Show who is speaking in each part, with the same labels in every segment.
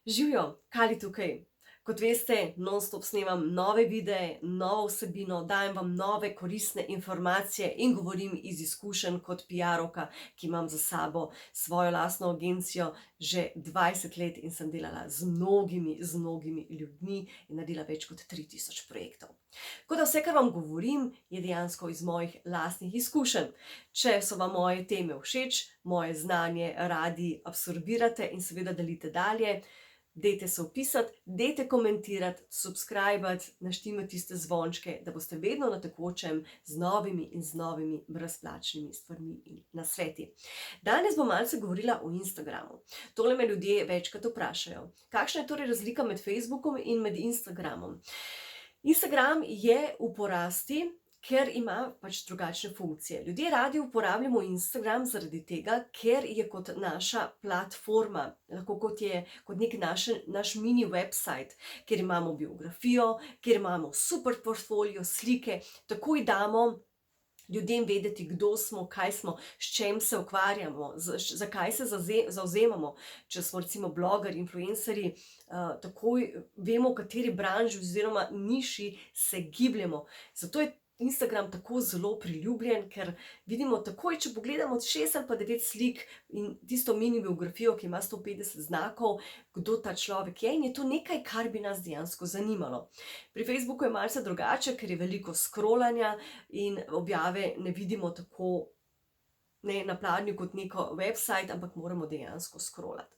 Speaker 1: Živijo, Kali tukaj. Kot veste, non-stop snemam nove videe, novo vsebino, dajem vam nove koristne informacije in govorim iz izkušenj kot PR-ovka, ki imam za sabo svojo lastno agencijo že 20 let in sem delala z mnogimi ljudmi in naredila več kot 3000 projektov. Tako da vse, kar vam govorim, je dejansko iz mojih lastnih izkušenj. Če so vam moje teme všeč, moje znanje radi absorbirate in seveda delite dalje, dajte se vpisati, dajte komentirati, subscribati, naštimati tiste zvončke, da boste vedno na tekočem z novimi brezplačnimi stvarmi in nasveti. Danes bom malce govorila o Instagramu. Tole me ljudje večkrat vprašajo. Kakšna je torej razlika med Facebookom in med Instagramom? Instagram je v porasti, ker ima pač drugačne funkcije. Ljudje radi uporabljamo Instagram zaradi tega, ker je kot naša platforma, lahko kot nek naš mini website, kjer imamo biografijo, kjer imamo super portfolio, slike, takoj damo ljudem vedeti, kdo smo, kaj smo, s čem se ukvarjamo, zakaj se zavzemamo. Če smo recimo blogeri, influencerji, takoj vemo, v kateri branži oziroma niši se gibljemo. Zato je Instagram tako zelo priljubljen, ker vidimo takoj, če pogledamo 6 ali pa 9 slik in tisto mini biografijo, ki ima 150 znakov, kdo ta človek je, in je to nekaj, kar bi nas dejansko zanimalo. Pri Facebooku je malce drugače, ker je veliko scrollanja in objave ne vidimo tako na pladnju kot neko website, ampak moramo dejansko scrollati.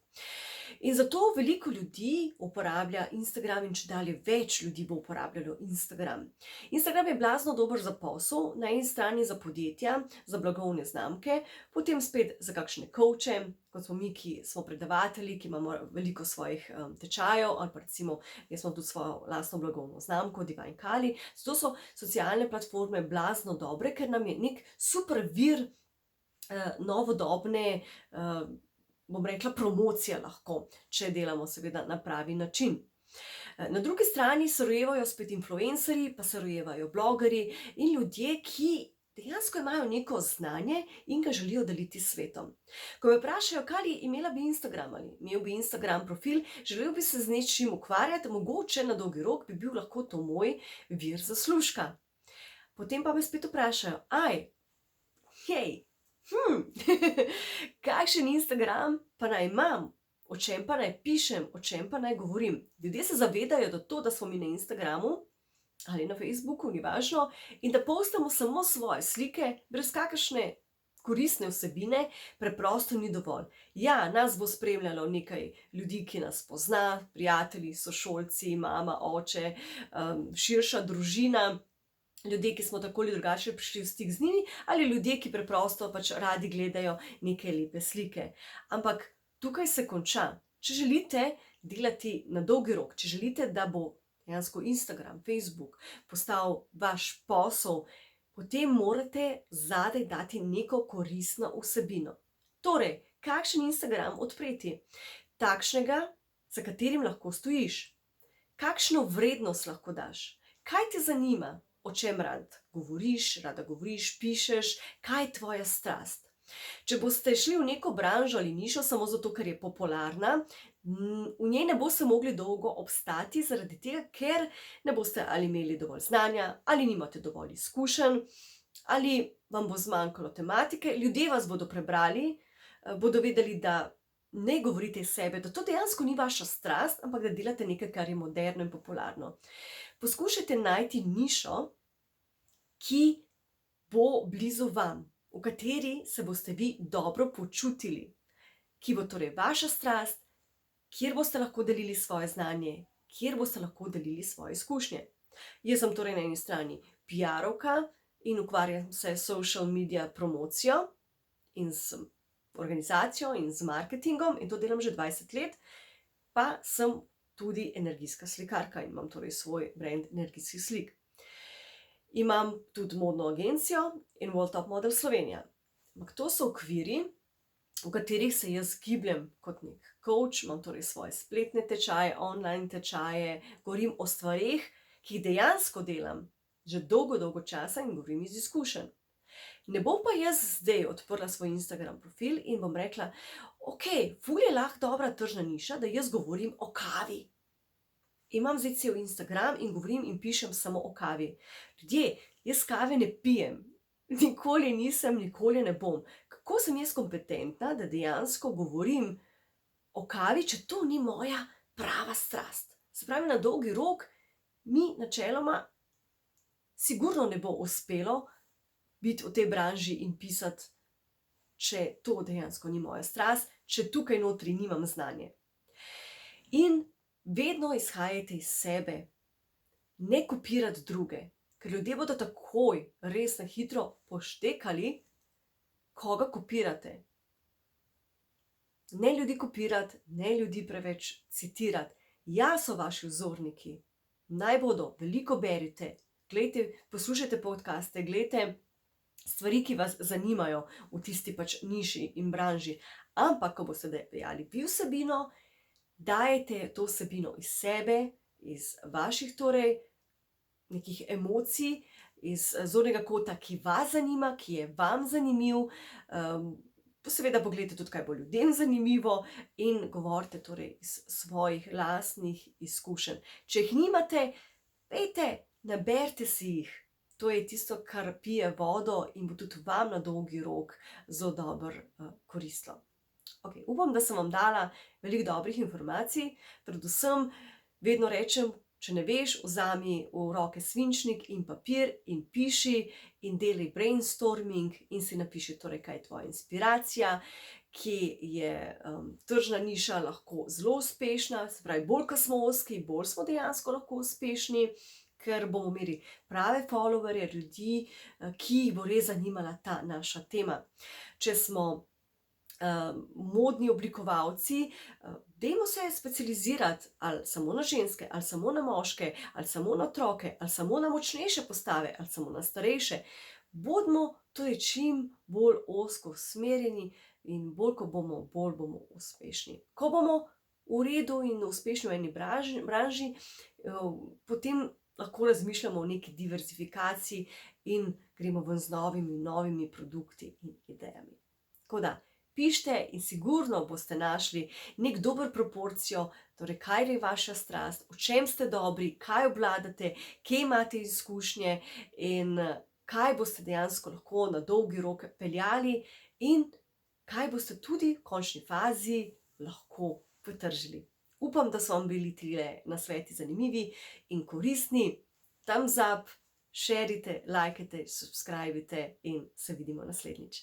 Speaker 1: In zato veliko ljudi uporablja Instagram in čedalje več ljudi bo uporabljalo Instagram. Instagram je blazno dober za posel, na eni strani za podjetja, za blagovne znamke, potem spet za kakšne coache, kot smo mi, ki smo predavatelji, ki imamo veliko svojih tečajev, ali pa recimo jaz imam tudi svojo lastno blagovno znamko, Divine Kali. Zato so socialne platforme blazno dobre, ker nam je nek super vir novodobne bom rekla, promocija lahko, če delamo seveda na pravi način. Na drugi strani se rojevajo spet influencerji, pa se rojevajo blogeri in ljudje, ki dejansko imajo neko znanje in ga želijo deliti s svetom. Ko me vprašajo, Kali, imela bi Instagram ali imel bi Instagram profil, želel bi se z nečim ukvarjati, mogoče na dolgi rok bi bil lahko to moj vir zaslužka. Potem pa me spet vprašajo, hej, kakšen Instagram pa naj imam, o čem pa naj pišem, o čem pa naj govorim. Ljudje se zavedajo, da smo mi na Instagramu ali na Facebooku, ni važno, in da postamo samo svoje slike, brez kakršne koristne vsebine, preprosto ni dovolj. Ja, nas bo spremljalo nekaj ljudi, ki nas pozna, prijatelji, sošolci, mama, oče, širša družina, ljudje, ki smo tako ali drugače prišli v stik z njimi, ali ljudje, ki preprosto pač radi gledajo neke lepe slike. Ampak tukaj se konča. Če želite delati na dolgi rok, če želite, da bo dejansko Instagram, Facebook postal vaš posel, potem morate zadaj dati neko koristno vsebino. Torej, kakšen Instagram odpreti? Takšnega, za katerim lahko stojiš. Kakšno vrednost lahko daš? Kaj te zanima? O čem rada govoriš, pišeš, kaj je tvoja strast. Če boste šli v neko branžo ali nišo samo zato, ker je popularna, v njej ne boste mogli dolgo obstati, zaradi tega, ker ne boste ali imeli dovolj znanja, ali nimate dovolj izkušenj, ali vam bo zmanjkalo tematike, ljudje vas bodo prebrali, bodo vedeli, da ne govorite iz sebe, da to dejansko ni vaša strast, ampak da delate nekaj, kar je moderno in popularno. Poskušajte najti nišo, ki bo blizu vam, v kateri se boste vi dobro počutili, ki bo torej vaša strast, kjer boste lahko delili svoje znanje, kjer boste lahko delili svoje izkušnje. Jaz sem torej na eni strani PR-ovka in ukvarjam se s social media promocijo in z organizacijo in z marketingom in to delam že 20 let, pa sem tudi energijska slikarka in imam torej svoj brand energijskih slik. Imam tudi modno agencijo in World Top Model Slovenija. Ampak to so okviri, v katerih se jaz gibljem kot nek coach, imam torej svoje spletne tečaje, online tečaje, govorim o stvareh, ki jih dejansko delam že dolgo časa in govorim iz izkušenj. Ne bom pa jaz zdaj odprla svoj Instagram profil in bom rekla, ok, ful je lahko dobra tržna niša, da jaz govorim o kavi. Imam zdaj cel Instagram in govorim in pišem samo o kavi. Ljudje, jaz kave ne pijem. Nikoli nisem, nikoli ne bom. Kako sem jaz kompetentna, da dejansko govorim o kavi, če to ni moja prava strast? Se pravi, na dolgi rok mi načeloma sigurno ne bo uspelo biti v tej branži in pisati, če to dejansko ni moja strast, če tukaj notri nimam znanje. In vedno izhajajte iz sebe, ne kopirati druge, ker ljudje bodo takoj, res na hitro poštekali, koga kopirate. Ne ljudi kopirati, ne ljudi preveč citirati. Ja, so vaši vzorniki, naj bodo, veliko berite, glejte, poslušajte podcaste, glejte stvari, ki vas zanimajo v tisti pač niši in branži. Ampak, ko boste dajali vi vsebino, dajte to vsebino iz sebe, iz vaših torej nekih emocij, iz zornega kota, ki vas zanima, ki je vam zanimiv. Seveda pogledajte tudi, kaj bo ljudem zanimivo in govorite torej iz svojih lastnih izkušenj. Če jih nimate, dajte, naberite si jih. To je tisto, kar pije vodo in bo tudi vam na dolgi rok zelo dobro koristilo. Okay, upam, da sem vam dala veliko dobrih informacij. Predvsem vedno rečem, če ne veš, vzami v roke svinčnik in papir in piši in delaj brainstorming in si napiši torej, kaj je tvoja inspiracija, kje je tržna niša lahko zelo uspešna, se pravi, bolj ko smo ozki, bolj smo dejansko lahko uspešni, ker bomo imeli prave followerje, ljudi, ki jih bo res zanimala ta naša tema. Če smo modni oblikovalci, dajmo se specializirati ali samo na ženske, ali samo na moške, ali samo na otroke, ali samo na močnejše postave, ali samo na starejše. Bodimo torej čim bolj ozko usmerjeni in bolj bomo uspešni. Ko bomo v redu in uspešni v eni branži, potem lahko razmišljamo o neki diverzifikaciji in gremo ven z novimi produkti in idejami. Tako da, pišite in sigurno boste našli nek dober proporcijo, torej kaj je vaša strast, v čem ste dobri, kaj obvladate, kje imate izkušnje in kaj boste dejansko lahko na dolgi rok peljali in kaj boste tudi v končni fazi lahko potržili. Upam, da so vam bili tile nasveti zanimivi in koristni. Thumbs up, šerite, lajkajte, subscribite in se vidimo naslednjič.